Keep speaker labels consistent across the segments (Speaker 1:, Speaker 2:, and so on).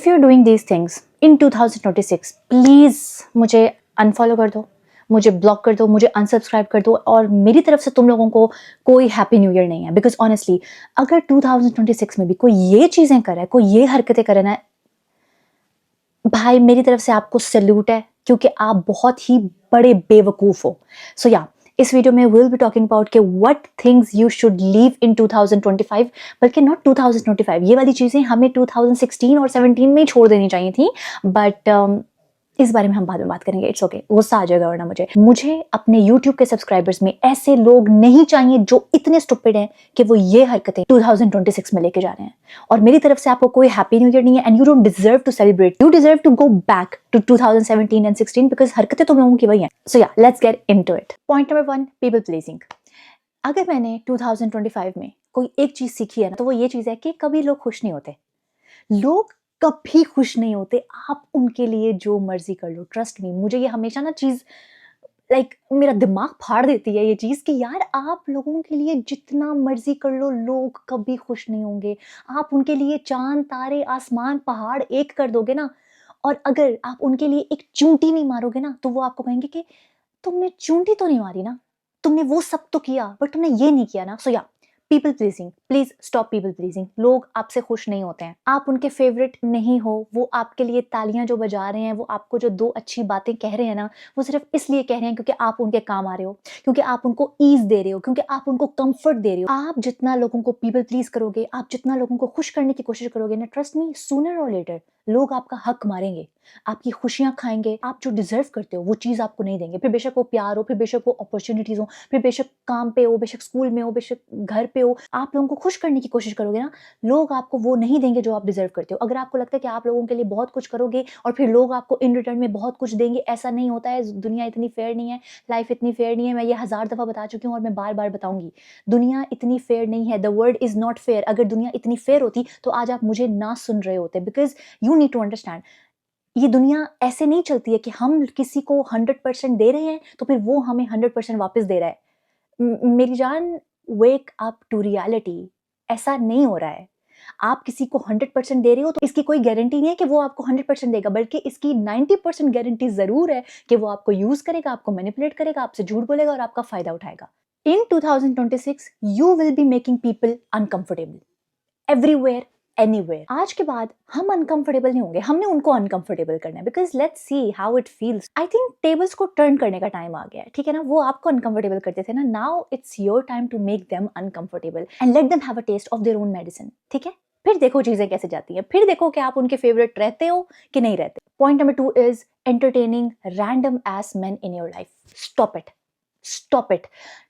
Speaker 1: If you are doing these things in 2026 please मुझे unfollow कर दो, मुझे ब्लॉक कर दो, मुझे अनसब्सक्राइब कर दो और मेरी तरफ से तुम लोगों को कोई हैप्पी न्यू ईयर नहीं है। बिकॉज ऑनेस्टली अगर 2026 में भी कोई ये चीज़ें करे, कोई ये हरकतें करे ना, भाई मेरी तरफ से आपको सैल्यूट है, क्योंकि आप बहुत ही बड़े बेवकूफ़ हो। सो या इस वीडियो में विल बी टॉकिंग अबाउट के what things you should leave in 2025, बल्कि नॉट 2025, ये वाली चीज़ें हमें 2016 और 17 में ही छोड़ देनी चाहिए थी। बट इस बारे में हम बाद में बात करेंगे। इट्स ओके, गुस्सा आ जाएगा वरना मुझे अपने YouTube के सब्सक्राइबर्स में ऐसे लोग नहीं चाहिए जो इतने स्टूपिड हैं कि वो ये हरकतें 2026 में लेके जा रहे हैं। और मेरी तरफ से आपको कोई हैप्पी न्यू ईयर नहीं है and you don't deserve to celebrate, you deserve to go back to 2017 and 16 because हरकतें तुम लोगों की वही हैं। So yeah let's get into it. Point number 1, people pleasing. अगर मैंने 2025 में कोई एक चीज सीखी है ना, तो वो ये चीज है कि कभी लोग खुश नहीं होते। लोग कभी खुश नहीं होते, आप उनके लिए जो मर्जी कर लो। ट्रस्ट मी, मुझे ये हमेशा ना चीज मेरा दिमाग फाड़ देती है ये चीज कि यार आप लोगों के लिए जितना मर्जी कर लो, लोग कभी खुश नहीं होंगे। आप उनके लिए चांद तारे आसमान पहाड़ एक कर दोगे ना, और अगर आप उनके लिए एक चूंटी नहीं मारोगे ना, तो वो आपको कहेंगे कि तुमने चूंटी तो नहीं मारी ना, तुमने वो सब तो किया बट तुमने ये नहीं किया ना। सो या people pleasing, please stop people pleasing. लोग आपसे खुश नहीं होते हैं, आप उनके फेवरेट नहीं हो। वो आपके लिए तालियां जो बजा रहे हैं, वो आपको जो दो अच्छी बातें कह रहे हैं ना, वो सिर्फ इसलिए कह रहे हैं क्योंकि आप उनके काम आ रहे हो, क्योंकि आप उनको ईज दे रहे हो, क्योंकि आप उनको कंफर्ट दे रहे हो। आप जितना लोगों को पीपल प्लीज करोगे, आप जितना लोगों को खुश करने की कोशिश करोगे ना, ट्रस्ट मी, सूनर और लेटर लोग आपका हक मारेंगे, आपकी खुशियां खाएंगे। आप जो डिजर्व करते हो वो चीज आपको नहीं देंगे। फिर बेशक वो प्यार हो, फिर बेशक वो अपॉर्चुनिटीज हो, फिर बेशक काम पे हो, बेशक स्कूल में हो, बेशक घर पे हो। आप लोगों को खुश करने की कोशिश करोगे ना, लोग आपको वो नहीं देंगे जो आप डिजर्व करते हो। अगर आपको लगता है कि आप लोगों के लिए बहुत कुछ करोगे और फिर लोग आपको इन रिटर्न में बहुत कुछ देंगे, ऐसा नहीं होता है। दुनिया इतनी फेयर नहीं है, लाइफ इतनी फेयर नहीं है। मैं ये 1000 दफा बता चुकी हूँ और मैं बार बार बताऊंगी, दुनिया इतनी फेयर नहीं है। The world is not fair. अगर दुनिया इतनी फेयर होती तो आज आप मुझे ना सुन रहे होते। Because you need to understand, ये दुनिया ऐसे नहीं चलती है कि हम किसी को 100% दे रहे हैं तो फिर वो हमें 100% वापस दे रहा है। मेरी जान, वेक अप टू रियलिटी। ऐसा नहीं हो रहा है। आप किसी को 100% दे रहे हो तो इसकी कोई गारंटी नहीं है कि वो आपको 100% देगा, बल्कि इसकी 90% गारंटी जरूर है कि वो आपको यूज करेगा, आपको मैनिपुलेट करेगा, आपसे झूठ बोलेगा और आपका फायदा उठाएगा। इन 2026 you will be making people uncomfortable everywhere anywhere. आज के बाद हम अनकंफर्टेबल नहीं होंगे, हमने उनको अनकंफर्टेबल करना है। Because let's see how it feels. I think tables को टर्न करने का टाइम आ गया है, ठीक है ना। वो आपको अनकंफर्टेबल करते थे ना, now it's your time to make them uncomfortable and let them have a taste of their own medicine, ठीक है। फिर देखो चीजें कैसे जाती हैं, फिर देखो कि आप उनके फेवरेट रहते हो कि नहीं रहते। Point number 2 is entertaining random S men in your life. Stop it, stop it.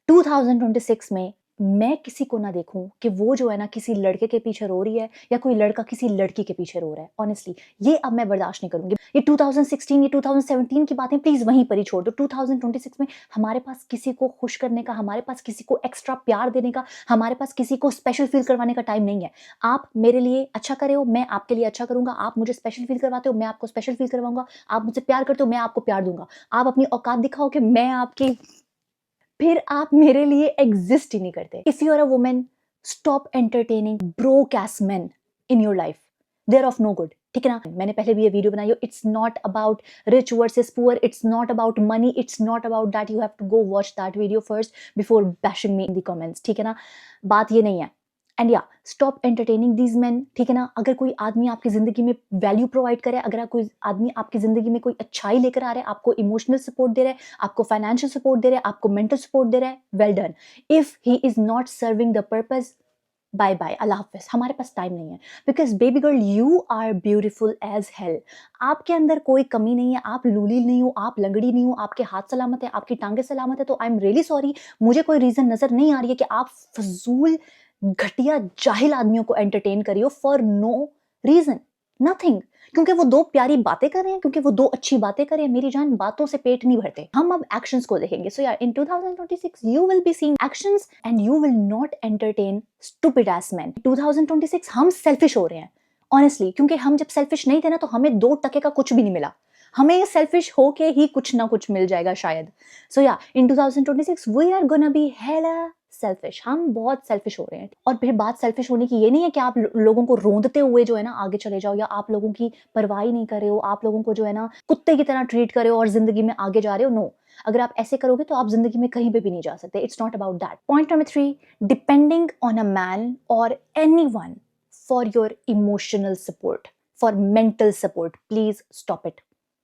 Speaker 1: 2026 में मैं किसी को ना देखूं कि वो जो है ना किसी लड़के के पीछे रो रही है या कोई लड़का किसी लड़की के पीछे रो रहा है। ऑनेस्टली ये अब मैं बर्दाश्त नहीं करूंगी। ये 2016 ये 2017 की बातें प्लीज वहीं पर ही छोड़ दो। 2026 में हमारे पास किसी को खुश करने का, हमारे पास किसी को एक्स्ट्रा प्यार देने का, हमारे पास किसी को स्पेशल फील करवाने का टाइम नहीं है। आप मेरे लिए अच्छा करे हो, मैं आपके लिए अच्छा करूंगा। आप मुझे स्पेशल फील करवाते हो, मैं आपको स्पेशल फील करवाऊंगा। आप मुझसे प्यार करते हो, मैं आपको प्यार दूंगा। आप अपनी औकात दिखाओ कि मैं आपकी, फिर आप मेरे लिए एग्जिस्ट ही नहीं करते। If you are a woman, stop entertaining broke ass men in your life, they are of no good, ठीक है ना। मैंने पहले भी ये वीडियो बनाई हो, it's not about rich versus poor, it's not about money, it's not about that. You have to go watch that video first before bashing me in the comments, ठीक है ना। बात ये नहीं है। एंड या स्टॉप एंटरटेनिंग दीज मैन, ठीक है ना। अगर कोई आदमी आपकी जिंदगी में वैल्यू प्रोवाइड करे, अगर कोई आदमी आपकी जिंदगी में कोई अच्छाई लेकर आ रहा है, आपको इमोशनल सपोर्ट दे रहा है, आपको फाइनेंशियल सपोर्ट दे रहा है, आपको मेंटल सपोर्ट दे रहा है, well done. If he is not serving the purpose, bye bye, Allah हाफिज। हमारे पास टाइम नहीं है। Because baby girl, you are beautiful as hell. आपके अंदर कोई कमी नहीं है, आप लूली नहीं हो, आप लंगड़ी नहीं हो, आपके हाथ सलामत है, आपकी टांगे सलामत है। तो आई एम रियली सॉरी, मुझे कोई रीजन नजर नहीं आ रही है कि आप फजूल घटिया जाहिल आदमियों को एंटरटेन करियो फॉर नो रीजन, नथिंग। क्योंकि वो दो प्यारी बातें कर रहे हैं, क्योंकि वो दो अच्छी बातें कर रहे हैं। मेरी जान, बातों से पेट नहीं भरते, हम अब एक्शंस को देखेंगे। सो यार, इन 2026 you will be seeing actions and you will not entertain stupid S man. 2026 हम सेल्फिश हो रहे हैं ऑनेस्टली, क्योंकि हम जब सेल्फिश नहीं थे ना, तो हमें 2 टके का कुछ भी नहीं मिला। हमें सेल्फिश होके ही कुछ ना कुछ मिल जाएगा शायद। So yeah, in 2026 we are gonna be hella selfish, हम बहुत सेल्फिश हो रहे हैं। और फिर बात सेल्फिश होने की ये नहीं है कि आप लोगों को रोंदते हुए जो है ना आगे चले जाओ, या आप लोगों की परवाह ही नहीं कर रहे हो, आप लोगों को जो है ना कुत्ते की तरह ट्रीट कर रहे हो और जिंदगी में आगे जा रहे हो। नो, अगर आप ऐसे करोगे तो आप जिंदगी में कहीं पे भी नहीं जा सकते। It's not about that. Point number 3, depending on a man और anyone for your emotional support, for mental support, please stop it,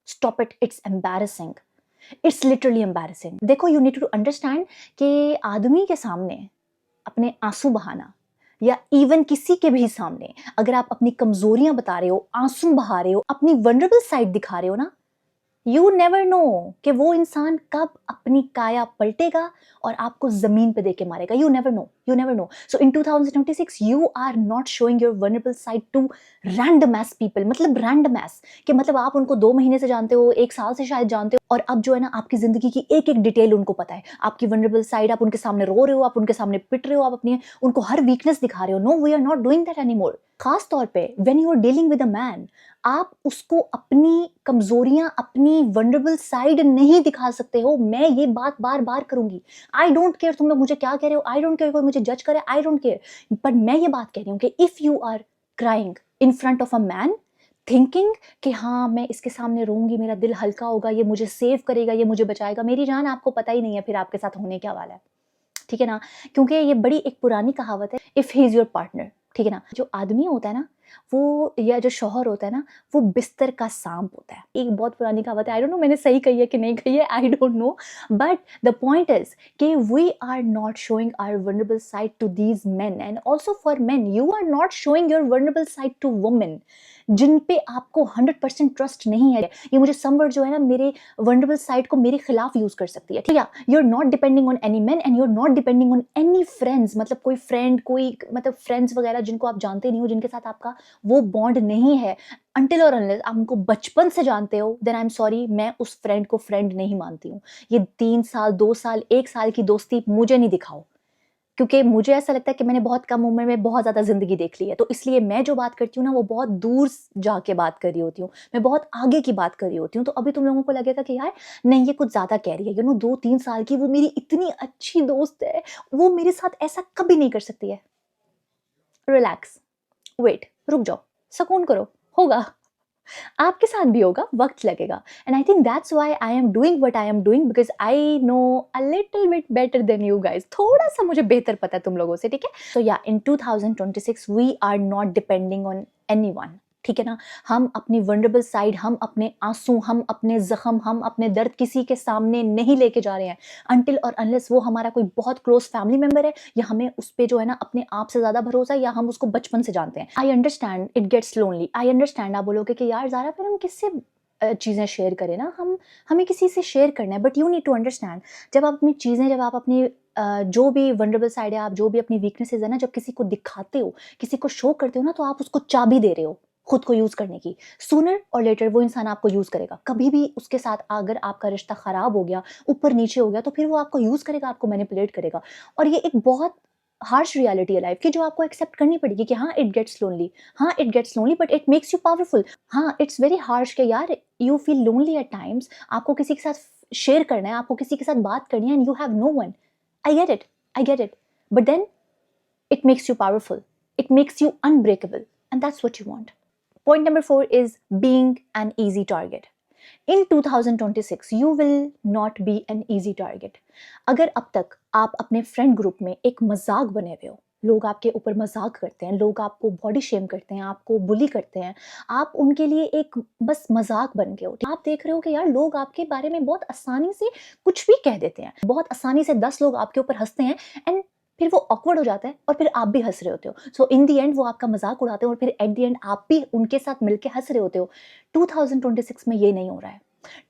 Speaker 1: stop it, it's embarrassing, it's literally embarrassing. देखो, यू नीड टू अंडरस्टैंड कि आदमी के सामने अपने आंसू बहाना, या इवन किसी के भी सामने अगर आप अपनी कमजोरियां बता रहे हो, आंसू बहा रहे हो, अपनी वनरेबल साइड दिखा रहे हो ना, यू नेवर नो कि वो इंसान कब अपनी काया पलटेगा और आपको जमीन पे देके मारेगा। You never know, you never know. So in 2026 you are not showing your vulnerable side to random ass people. मतलब रैंडम एस कि मतलब आप उनको 2 महीने से जानते हो, 1 साल से शायद जानते हो, और अब जो है ना आपकी जिंदगी की एक एक डिटेल उनको पता है, आपकी वनरेबल साइड, आप उनके सामने रो रहे हो, आप उनके सामने पिट रहे हो, आप अपनी उनको हर वीकनेस दिखा रहे हो। No, we are not doing that anymore. खास तौर पे when you are dealing with a man, आप उसको अपनी कमजोरियां, अपनी वनरेबल साइड नहीं दिखा सकते हो। मैं ये बात बार बार करूंगी। आई डोंट केयर तुम लोग मुझे क्या कह रहे हो, आई डोंट केयर कोई मुझे जज करे, आई डोंट केयर, पर मैं ये बात कह रही हूँ कि if you are crying in front of a man thinking कि हाँ मैं इसके सामने रोऊंगी, मेरा दिल हल्का होगा, ये मुझे सेव करेगा, ये मुझे बचाएगा, मेरी जान आपको पता ही नहीं है फिर आपके साथ होने क्या वाला है। ठीक है ना, क्योंकि ये बड़ी एक पुरानी कहावत है, if he is your partner. ठीक है ना, जो आदमी होता है ना वो, या जो शौहर होता है ना, वो बिस्तर का सांप होता है। एक बहुत पुरानी कहावत है, आई डोंट नो मैंने सही कही है कि नहीं कही है, I don't know, but the point is कि we are not showing our vulnerable side to these men, and also for men you are not showing your vulnerable side to women जिन पे आपको 100% ट्रस्ट नहीं है। ये मुझे some word जो है ना मेरे वल्नरेबल साइड को मेरे खिलाफ यूज कर सकती है। ठीक है, you are not depending on any man and you are not depending on any friends. मतलब कोई फ्रेंड, कोई मतलब फ्रेंड्स वगैरह जिनको आप जानते नहीं हो, जिनके साथ आपका वो बॉन्ड नहीं है, अनटिल और अनलेस आप उनको बचपन से जानते हो, देन आई एम सॉरी, मैं उस फ्रेंड को फ्रेंड नहीं मानती हूँ। ये 3 साल, 2 साल, 1 साल की दोस्ती मुझे नहीं दिखाओ, क्योंकि मुझे ऐसा लगता है कि मैंने बहुत कम उम्र में बहुत ज़्यादा ज़िंदगी देख ली है, तो इसलिए मैं जो बात करती हूँ ना वो बहुत दूर जाके बात कर रही होती हूँ, मैं बहुत आगे की बात कर रही होती हूँ। तो अभी तुम लोगों को लगेगा कि यार नहीं ये कुछ ज़्यादा कह रही है, 2-3 साल की वो मेरी इतनी अच्छी दोस्त है, वो मेरे साथ ऐसा कभी नहीं कर सकती है। रिलैक्स, वेट, रुक जाओ, सुकून करो, होगा, आपके साथ भी होगा, वक्त लगेगा। And I think that's why I am doing what I am doing, because I know a little bit better than you guys. थोड़ा सा मुझे बेहतर पता है तुम लोगों से। ठीक है, तो yeah in 2026 we are not depending on anyone. ठीक है ना, हम अपनी वनरेबल साइड, हम अपने आंसू, हम अपने जख्म, हम अपने दर्द किसी के सामने नहीं लेके जा रहे हैं अनटिल और अनलेस वो हमारा कोई बहुत क्लोज फैमिली मेंबर है, या हमें उस पर जो है ना अपने आप से ज्यादा भरोसा है, या हम उसको बचपन से जानते हैं। I understand it gets lonely, I understand. आप बोलोगे कि यार ज़ारा फिर हम किससे चीज़ें शेयर करें ना, हमें किसी से शेयर करना है, but you need to understand, जब आप अपनी चीज़ें, जब आप अपनी जो भी वनरेबल साइड है, आप जो भी अपनी वीकनेसेस है ना, जब किसी को दिखाते हो, किसी को शो करते हो ना, तो आप उसको चाबी दे रहे हो खुद को यूज करने की। सूनर और लेटर वो इंसान आपको यूज करेगा। कभी भी उसके साथ अगर आपका रिश्ता खराब हो गया, ऊपर नीचे हो गया, तो फिर वो आपको यूज करेगा, आपको मैनिपुलेट करेगा। और ये एक बहुत हार्श रियलिटी है लाइफ की, जो आपको एक्सेप्ट करनी पड़ेगी कि हाँ इट गेट्स लोनली, हाँ it gets lonely, but it makes you powerful. हाँ इट्स वेरी हार्श कि यार you feel lonely at times, आपको किसी के साथ शेयर करना है, आपको किसी के साथ बात करनी है, and you have no one. I get it, I get it, but then it makes you powerful, it makes you unbreakable, and that's what you want. Point number 4 is being an easy target. In 2026 you will not be an easy target. अगर अब तक आप अपने friend group में एक मजाक बने हुए हो, लोग आपके ऊपर मजाक करते हैं, लोग आपको बॉडी शेम करते हैं, आपको बुली करते हैं, आप उनके लिए एक बस मजाक बन गए हो, आप देख रहे हो कि यार लोग आपके बारे में बहुत आसानी से कुछ भी कह देते हैं, बहुत आसानी से 10 लोग आपके ऊपर हंसते हैं, एंड फिर वो ऑकवर्ड हो जाता है और फिर आप भी हंस रहे होते हो। सो इन दी एंड वो आपका मजाक उड़ाते हैं और फिर एट दी एंड आप भी उनके साथ मिलकर हंस रहे होते हो। 2026 में ये नहीं हो रहा है।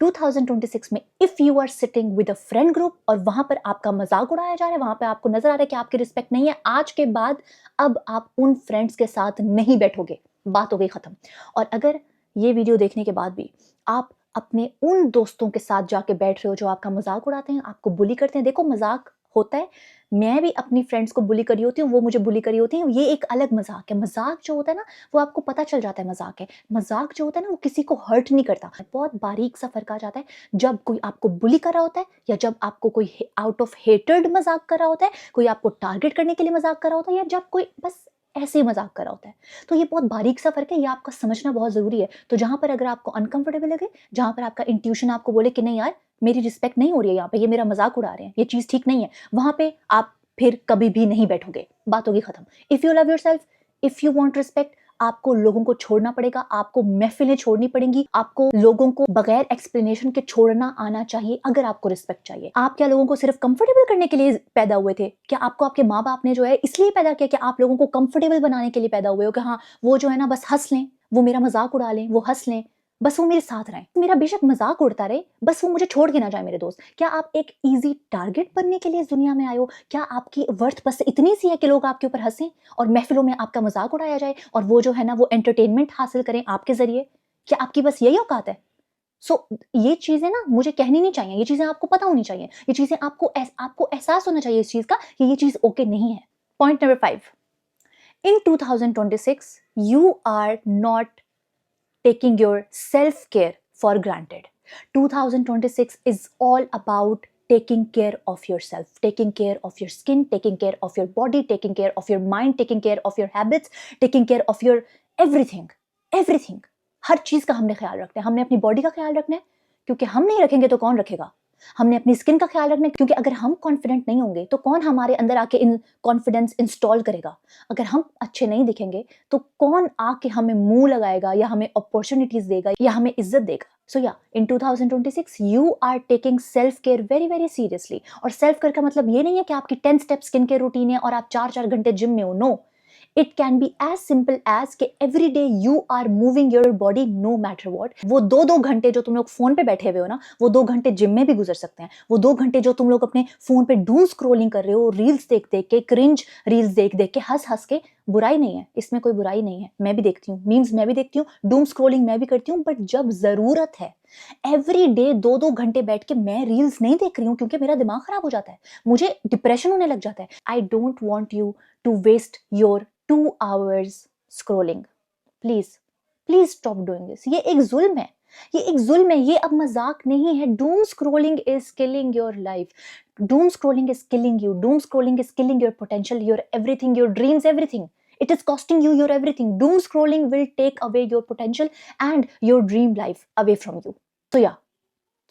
Speaker 1: 2026 में if you are sitting with a friend group और वहां पर आपका मजाक उड़ाया जा रहा है, वहां पर आपको नजर आ रहा है कि आपकी रिस्पेक्ट नहीं है, आज के बाद अब आप उन फ्रेंड्स के साथ नहीं बैठोगे, बात हो गई खत्म। और अगर ये वीडियो देखने के बाद भी आप अपने उन दोस्तों के साथ जाके बैठ रहे हो जो आपका मजाक उड़ाते हैं, आपको बुली करते हैं, देखो मजाक होता है। मैं भी अपनी फ्रेंड्स को बुली करी होती हूँ, वो मुझे बुली करी होती हैं। ये एक अलग मजाक है। मजाक जो होता है ना, वो आपको पता चल जाता है मजाक है। मजाक जो होता है ना, वो किसी को हर्ट नहीं करता। बहुत बारीक सा फर्क आ जाता है जब कोई आपको बुली कर रहा होता है या जब आपको कोई आउट ऑफ हेटेड मजाक कर रहा होता है, कोई आपको टारगेट करने के लिए मजाक कर रहा होता है, या जब कोई बस ऐसे ही मजाक कर रहा होता है। तो ये बहुत बारीक सा फर्क है, ये आपका समझना बहुत जरूरी है। तो जहां पर अगर आपको अनकंफर्टेबल लगे, जहां पर आपका इंट्यूशन आपको बोले कि नहीं यार मेरी रिस्पेक्ट नहीं हो रही है यहाँ पे, ये मेरा मजाक उड़ा रहे हैं, ये चीज ठीक नहीं है, वहां पे आप फिर कभी भी नहीं बैठोगे, बात होगी खत्म। If you love yourself, if you want respect, आपको लोगों को छोड़ना पड़ेगा, आपको महफिलें छोड़नी पड़ेंगी, आपको लोगों को बगैर एक्सप्लेनेशन के छोड़ना आना चाहिए अगर आपको रिस्पेक्ट चाहिए। आप क्या लोगों को सिर्फ कंफर्टेबल करने के लिए पैदा हुए थे? क्या आपको आपके माँ बाप ने जो है इसलिए पैदा किया कि आप लोगों को कंफर्टेबल बनाने के लिए पैदा हुए हो कि हाँ वो जो है ना बस हंस लें, वो मेरा मजाक उड़ा लें, वो हंस लें, बस वो मेरे साथ रहें, मेरा बेशक मजाक उड़ता रहे, बस वो मुझे छोड़ के ना जाए मेरे दोस्त? क्या आप एक इजी टारगेट बनने के लिए इस दुनिया में आए हो? क्या आपकी वर्थ बस इतनी सी है कि लोग आपके ऊपर हंसें और महफिलों में आपका मजाक उड़ाया जाए और वो जो है ना वो एंटरटेनमेंट हासिल करें आपके जरिए? क्या आपकी बस यही औकात है? ये चीजें ना मुझे कहनी नहीं चाहिए, ये चीजें आपको पता होनी चाहिए, ये चीजें आपको एहसास होना चाहिए इस चीज का कि ये चीज ओके नहीं है। Point number 5, in 2026 you are not taking your self-care for granted. 2026 is all about taking care of yourself, taking care of your skin, taking care of your body, taking care of your mind, taking care of your habits, taking care of your everything, everything. हर चीज का हमने ख्याल रखना है। हमने अपनी body का ख्याल रखना है, क्योंकि हम नहीं रखेंगे तो कौन रखेगा। हमने अपनी स्किन का ख्याल रखना है, क्योंकि अगर हम कॉन्फिडेंट नहीं होंगे तो कौन हमारे अंदर आके इन कॉन्फिडेंस इंस्टॉल करेगा। अगर हम अच्छे नहीं दिखेंगे तो कौन आके हमें मुंह लगाएगा या हमें अपॉर्चुनिटीज देगा या हमें इज्जत देगा। So yeah in 2026 you are taking self care very very seriously. और सेल्फ केयर का मतलब ये नहीं है कि आपकी 10 स्टेप स्किन केयर रूटीन है और आप 4-4 घंटे जिम में हो। No, it can be as simple as कि every day you are moving your body no matter what. वो 2-2 घंटे जो तुम लोग फोन पे बैठे हुए हो ना, वो 2 घंटे जिम में भी गुजर सकते हैं। वो 2 घंटे जो तुम लोग अपने फोन पे डूम स्क्रोलिंग कर रहे हो, रील्स देख देख के, क्रिंज रील्स देख देख के, हंस हंस के, बुराई नहीं है इसमें, कोई बुराई नहीं है। मैं भी देखती हूँ मीम्स, मैं भी देखती हूँ, डूम स्क्रोलिंग मैं भी करती हूँ, बट जब जरूरत है एवरी डे 2-2 घंटे बैठ के मैं रील्स नहीं देख रही हूँ, क्योंकि मेरा दिमाग खराब हो जाता है, मुझे डिप्रेशन होने लग जाता है। I don't want you to waste your 2 hours scrolling. Please, please stop doing this. ये एक जुल्म है, ये एक जुल्म है, ये अब मजाक नहीं है। Doom scrolling is killing your life. Doom scrolling is killing you. Doom scrolling is killing your potential, your everything, your dreams, everything. It is costing you your everything. Doom scrolling will take away your potential and your dream life away from you. तो या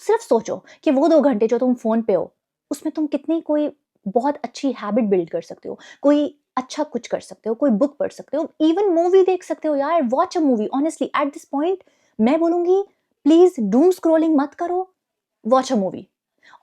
Speaker 1: सिर्फ सोचो कि वो 2 घंटे जो तुम phone पे हो, उसमें तुम कितनी कोई बहुत अच्छी हैबिट बिल्ड कर सकते हो, कोई अच्छा कुछ कर सकते हो, कोई बुक पढ़ सकते हो, इवन मूवी देख सकते हो। यार watch a movie. Honestly at this point मैं बोलूंगी प्लीज डूम स्क्रोलिंग मत करो, watch a movie.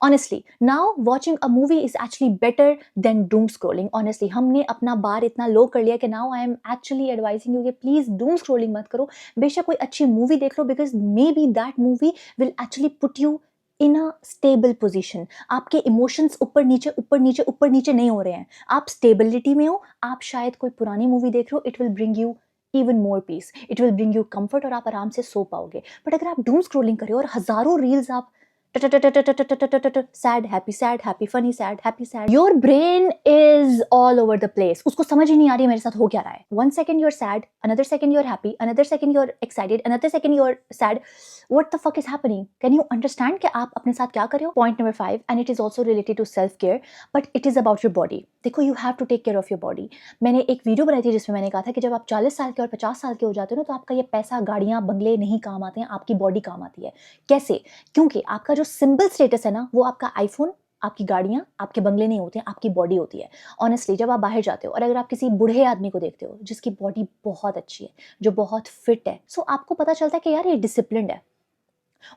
Speaker 1: Honestly, now watching a movie is actually better than doom scrolling. Honestly, हमने अपना बार इतना लो कर लिया कि now I am actually advising you कि please doom scrolling मत करो। बेशक कोई अच्छी मूवी देख लो, because maybe that movie will actually put you in a stable position. आपके इमोशंस ऊपर नीचे ऊपर नीचे ऊपर नीचे नहीं हो रहे हैं, आप स्टेबिलिटी में हो। आप शायद कोई पुरानी मूवी देख रहे हो, it will bring you even more peace, it will bring you comfort और आप आराम से सो पाओगे। बट अगर आप डूम स्क्रोलिंग कर रहे हो और हजारों रील्स आप sad happy funny sad happy sad, your brain is all over the place. उसको समझ ही नहीं आ रही है मेरे साथ हो क्या रहा है। 1 second you're sad, another second you're happy, another second you're excited, another second you're sad. What the fuck is happening? Can you understand कि आप अपने साथ क्या कर रहे हो? Point number 5, and it is also related to self care, but it is about your body. देखो, you have to take care of your body. मैंने एक वीडियो बनाई थी जिसमें मैंने कहा था कि जब आप 40 साल के और 50 साल के हो जाते हो ना, तो आपका ये पैसा, गाड़ियां, बंगले नहीं काम आते हैं, आपकी बॉडी काम आती है। कैसे? क्योंकि आपका जो सिंबल स्टेटस है ना, वो आपका आईफोन, आपकी गाड़ियां, आपके बंगले नहीं होते हैं, आपकी बॉडी होती है। ऑनेस्टली जब आप बाहर जाते हो और अगर आप किसी बूढ़े आदमी को देखते हो जिसकी बॉडी बहुत अच्छी है, जो बहुत फिट है, सो आपको पता चलता है कि यार ये डिसिप्लिन्ड है।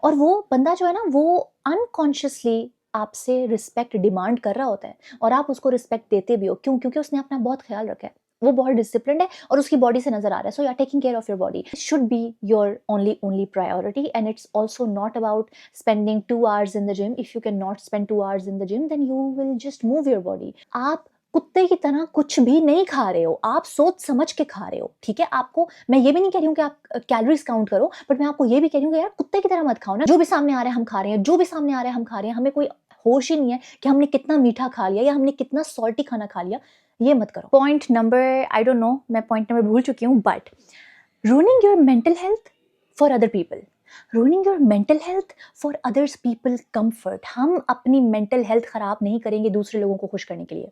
Speaker 1: और वो बंदा जो है ना, वो अनकॉन्शियसली आपसे रिस्पेक्ट डिमांड कर रहा होता है और आप उसको रिस्पेक्ट देते भी हो। क्यों? क्योंकि उसने अपना बहुत ख्याल रखा है, वो बहुत डिसिप्लिन्ड है और उसकी बॉडी से नजर आ रहा है। So you are taking care of your body, it should be your only priority. And it's also not about spending 2 hours in the gym. If you can not spend 2 hours in the gym, then you will just move your body. आप कुत्ते की तरह कुछ भी नहीं खा रहे हो, आप सोच समझ के खा रहे हो। ठीक है, आपको मैं ये भी नहीं कह रही हूँ कि आप कैलोरीज काउंट करो, बट मैं आपको ये भी कह रही हूँ कि यार कुत्ते की तरह मत खाओ ना। जो भी सामने आ रहा है हम खा रहे हैं, जो भी सामने आ रहा है हम खा रहे हैं, हमें कोई होश ही नहीं है कि हमने कितना मीठा खा लिया या हमने कितना सॉल्टी खाना खा लिया, ये मत करो। Point number, I don't no, मैं पॉइंट नंबर भूल चुकी हूँ, but ruining your mental health for other people, ruining your mental health for others people comfort। हम अपनी मेंटल हेल्थ खराब नहीं करेंगे दूसरे लोगों को खुश करने के लिए,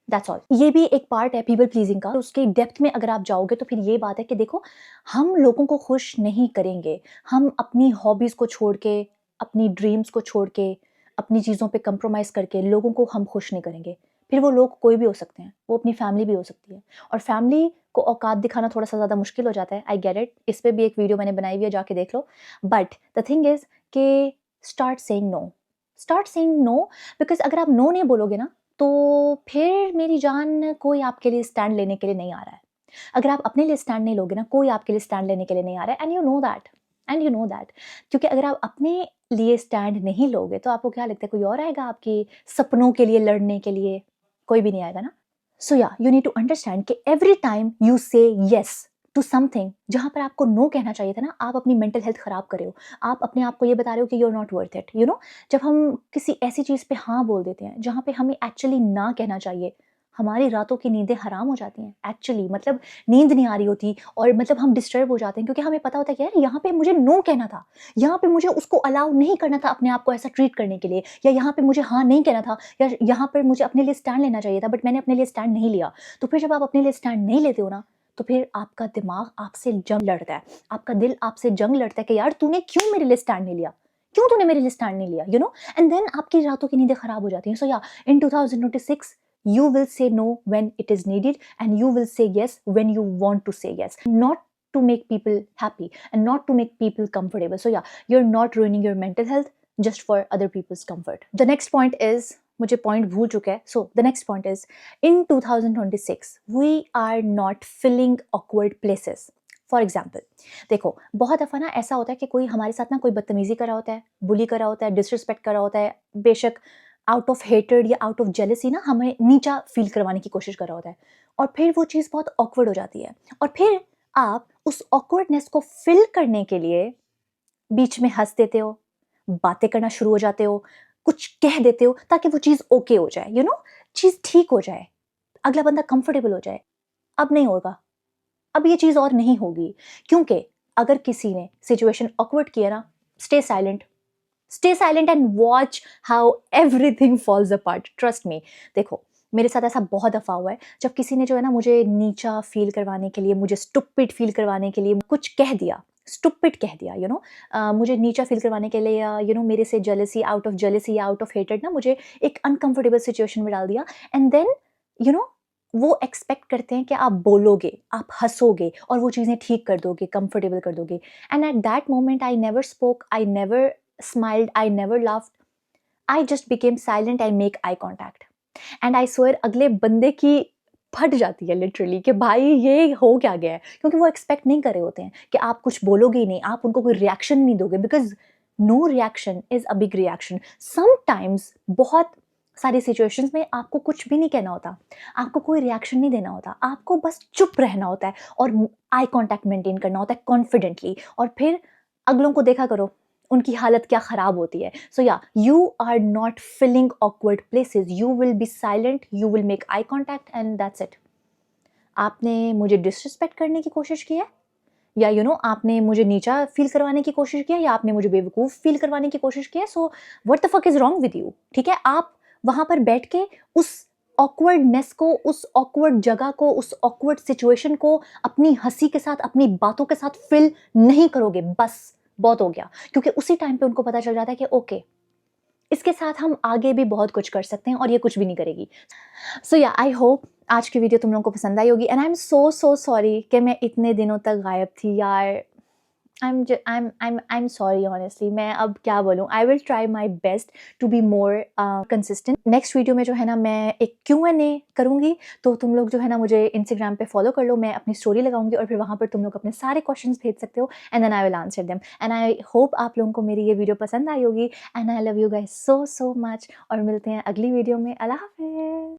Speaker 1: दैट्स ऑल। ये भी एक पार्ट है पीपल प्लीजिंग का। उसके डेप्थ में अगर आप जाओगे तो फिर ये बात है कि देखो, हम लोगों को खुश नहीं करेंगे, हम अपनी हॉबीज को छोड़ के, अपनी ड्रीम्स को छोड़ के, अपनी चीज़ों पे कंप्रोमाइज़ करके लोगों को हम खुश नहीं करेंगे। फिर वो लोग कोई भी हो सकते हैं, वो अपनी फैमिली भी हो सकती है, और फैमिली को औकात दिखाना थोड़ा सा ज़्यादा मुश्किल हो जाता है, आई गेट इट। इस पे भी एक वीडियो मैंने बनाई हुई है, जाके देख लो। बट द थिंग इज़ कि start saying no, start saying no, because अगर आप नो नहीं बोलोगे ना, तो फिर मेरी जान कोई आपके लिए स्टैंड लेने के लिए नहीं आ रहा है। अगर आप अपने लिए स्टैंड नहीं लोगे ना, कोई आपके लिए स्टैंड लेने के लिए नहीं आ रहा है, and you know that, and you know that. क्योंकि अगर आप अपने लिए स्टैंड नहीं लोगे तो आपको क्या लगता है कोई और आएगा आपके सपनों के लिए लड़ने के लिए? कोई भी नहीं आएगा ना। सो yeah you need to understand कि एवरी टाइम यू से यस टू समथिंग, जहां पर आपको नो कहना चाहिए था ना, आप अपनी मेंटल हेल्थ खराब कर रहे हो। आप अपने आप को ये बता रहे हो कि you are not worth it, you know. जब हम किसी ऐसी चीज पे हाँ बोल देते हैं जहां पे हमें एक्चुअली ना कहना चाहिए, हमारी रातों की नींदें हराम हो जाती हैं। एक्चुअली मतलब नींद नहीं आ रही होती, और मतलब हम डिस्टर्ब हो जाते हैं, क्योंकि हमें पता होता है कि यार यहाँ पे मुझे नो कहना था, यहाँ पे मुझे उसको अलाउ नहीं करना था अपने आप को ऐसा ट्रीट करने के लिए, या यहाँ पे मुझे हाँ नहीं कहना था, या यहाँ पर मुझे अपने लिए स्टैंड लेना चाहिए था, बट मैंने अपने लिए स्टैंड नहीं लिया। तो फिर जब आप अपने लिए स्टैंड नहीं लेते हो ना, तो फिर आपका दिमाग आपसे जंग लड़ता है, आपका दिल आपसे जंग लड़ता है कि यार तूने क्यों मेरे लिए स्टैंड नहीं लिया, क्यों तूने मेरे लिए स्टैंड नहीं लिया, यू नो। एंड देन आपकी रातों की नींदें खराब हो जाती हैं। So yeah in 2026 you will say no when it is needed, and you will say yes when you want to say yes, not to make people happy and not to make people comfortable. So yeah, you're not ruining your mental health just for other people's comfort. The next point is, मुझे point भूल चुका है, so the next point is, in 2026 we are not filling awkward places. For example, देखो बहुत दफ़ा ना ऐसा होता है कि कोई हमारे साथ ना कोई बदतमीजी कर रहा होता है, बुली कर रहा होता है, डिसरिस्पेक्ट कर रहा होता है, बेशक आउट ऑफ हेटेड या आउट ऑफ जेलसी ना हमें नीचा फील करवाने की कोशिश कर रहा होता है, और फिर वो चीज़ बहुत ऑकवर्ड हो जाती है, और फिर आप उस ऑकवर्डनेस को फिल करने के लिए बीच में हंस देते हो, बातें करना शुरू हो जाते हो, कुछ कह देते हो ताकि वो चीज़ ओके हो जाए, यू नो, चीज़ ठीक हो जाए, अगला बंदा कंफर्टेबल हो जाए। अब नहीं होगा, अब ये चीज़ और नहीं होगी, क्योंकि अगर किसी ने सिचुएशन ऑकवर्ड किया ना, stay silent, stay silent and watch how everything falls apart, trust me. देखो मेरे साथ ऐसा बहुत दफ़ा हुआ है, जब किसी ने जो है ना मुझे नीचा फील करवाने के लिए, मुझे स्टुपिड फील करवाने के लिए कुछ कह दिया, स्टुपिड कह दिया, यू नो, मुझे नीचा फील करवाने के लिए, या यू नो मेरे से जेलसी, आउट ऑफ जेलसी या आउट ऑफ हेटेड ना मुझे एक अनकंफर्टेबल सिचुएशन में डाल दिया, एंड देन यू नो वो एक्सपेक्ट करते हैं कि आप बोलोगे, आप हंसोगे और वो चीज़ें ठीक कर दोगे, कंफर्टेबल कर दोगे। And at that moment I never spoke, I never smiled, I never laughed. I just became silent and make eye contact. And I swear अगले बंदे की फट जाती है लिटरली कि भाई ये हो क्या गया है, क्योंकि वो एक्सपेक्ट नहीं कर रहे होते हैं कि आप कुछ बोलोगे ही नहीं, आप उनको कोई रिएक्शन नहीं दोगे, because no reaction is a big reaction. Sometimes बहुत सारी सिचुएशंस में आपको कुछ भी नहीं कहना होता, आपको कोई रिएक्शन नहीं देना होता, आपको बस चुप रहना होता है और आई कॉन्टैक्ट मेंटेन करना होता है कॉन्फिडेंटली, और फिर अगलों को देखा करो उनकी हालत क्या खराब होती है। So yeah you are not filling awkward places, you will be silent, you will make eye contact, and that's it. आपने मुझे डिसरिस्पेक्ट करने की कोशिश की है, या यू नो आपने मुझे नीचा फील करवाने की कोशिश की है, या आपने मुझे बेवकूफ़ फील करवाने की कोशिश की है, so what the fuck is wrong with you? ठीक है, आप वहां पर बैठ के उस ऑकवर्डनेस को, उस ऑकवर्ड जगह को, उस ऑकवर्ड सिचुएशन को अपनी हंसी के साथ, अपनी बातों के साथ फिल नहीं करोगे, बस बहुत हो गया। क्योंकि उसी टाइम पे उनको पता चल जाता है कि ओके, इसके साथ हम आगे भी बहुत कुछ कर सकते हैं और ये कुछ भी नहीं करेगी। सो या आई होप आज की वीडियो तुम लोगों को पसंद आई होगी, and I am so sorry कि मैं इतने दिनों तक गायब थी यार। I'm sorry honestly, मैं अब क्या बोलूँ। I will try my best to be more consistent. Next video में जो है ना मैं एक Q&A करूँगी, तो तुम लोग जो है ना मुझे इंस्टाग्राम पे फॉलो कर लो, मैं अपनी स्टोरी लगाऊंगी और फिर वहाँ पर तुम लोग अपने सारे क्वेश्चंस भेज सकते हो, and then I will answer them. And I hope आप लोगों को मेरी ये वीडियो पसंद आई होगी, and I love you guys so much, और मिलते हैं अगली वीडियो में। अल्लाह हाफिज़।